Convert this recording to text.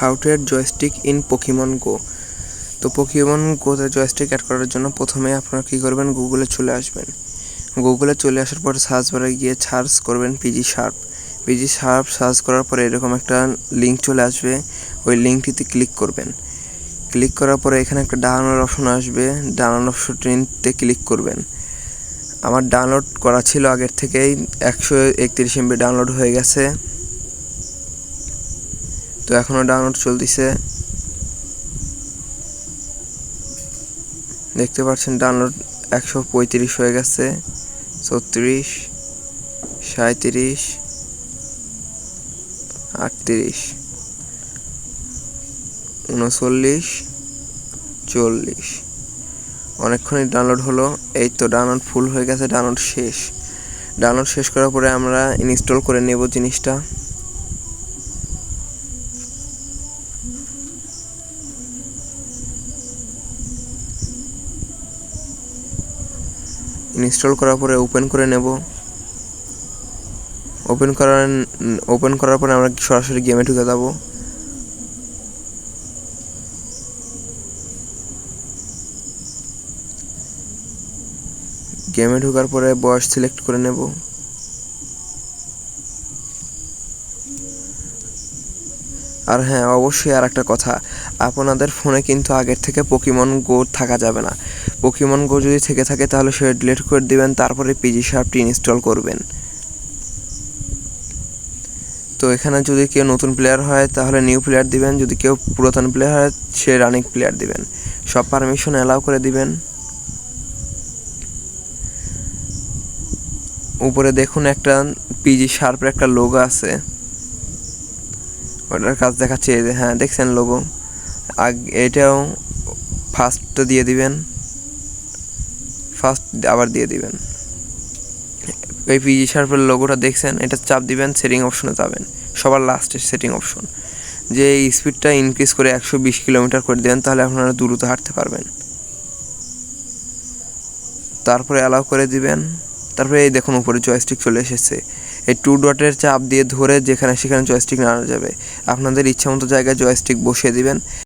How to add joystick in Pokemon Go. তো Pokemon গোতে joystick add করার জন্য প্রথমে আপনারা কী করবেন, গুগলে চলে আসবেন। গুগলে চলে আসার পর সার্চ বারে গিয়ে সার্চ করবেন পিজি শার্প সার্চ করার পরে এরকম একটা লিঙ্ক চলে আসবে, ওই লিঙ্কটিতে ক্লিক করবেন। ক্লিক করার পরে এখানে একটা ডাউনলোড অপশন আসবে, ডাউনলোড অপশনটিতে ক্লিক করবেন। আমার ডাউনলোড করা ছিল আগের থেকেই, 131 MB ডাউনলোড হয়ে গেছে। তো এখনও ডাউনলোড চলতেছে, দেখতে পাচ্ছেন ডাউনলোড 135 হয়ে গেছে, 36, 37, 38, 39, 40। অনেকক্ষণই ডাউনলোড হলো। এই তো ডাউনলোড ফুল হয়ে গেছে, ডাউনলোড শেষ করার পরে আমরা ইনস্টল করে নেব জিনিসটা। ইনস্টল করার পরে ওপেন করে নেব। ওপেন করার পরে আমরা সরাসরি গেমে ঢুকে যাব। গেমে ঢোকার পরে বয়স সিলেক্ট করে নেব। আর হ্যাঁ, অবশ্যই আর একটা কথা, আপনাদের ফোনে কিন্তু আগের থেকে পোকেমন গো থাকা যাবে না। পোকেমন গো যদি থেকে থাকে তাহলে সেটা ডিলিট করে দিবেন, তারপরে পিজি শার্পটি ইনস্টল করবেন। তো এখানে যদি কেউ নতুন প্লেয়ার হয় তাহলে নিউ প্লেয়ার দিবেন, যদি কেউ পুরাতন প্লেয়ার হয় সে রানিং প্লেয়ার দিবেন। সব পারমিশন অ্যালাউ করে দিবেন। উপরে দেখুন একটা পিজি শার্পের একটা লোগো আছে, ওটার কাজ দেখাচ্ছে। হ্যাঁ, দেখছেন লোগো। এটাও ফার্স্টটা দিয়ে দিবেন, ফার্স্ট আবার দিয়ে দিবেন। এই পিজি শার্পের লোগোটা দেখছেন, এটা চাপ দিবেন, সেটিং অপশনে যাবেন, সবার লাস্টের সেটিং অপশন। যে এই স্পিডটা ইনক্রিজ করে 120 কিলোমিটার করে দেবেন, তাহলে আপনারা দ্রুত হাঁটতে পারবেন। তারপরে অ্যালাউ করে দিবেন। তারপরে এই দেখুন উপরে জয়স্টিক চলে এসেছে। এই 2 ডটের চাপ দিয়ে ধরে যেখানে সেখানে জয়স্টিক নাড়ানো যাবে। আপনাদের ইচ্ছা মতো জায়গায় জয়স্টিক বসিয়ে দিবেন।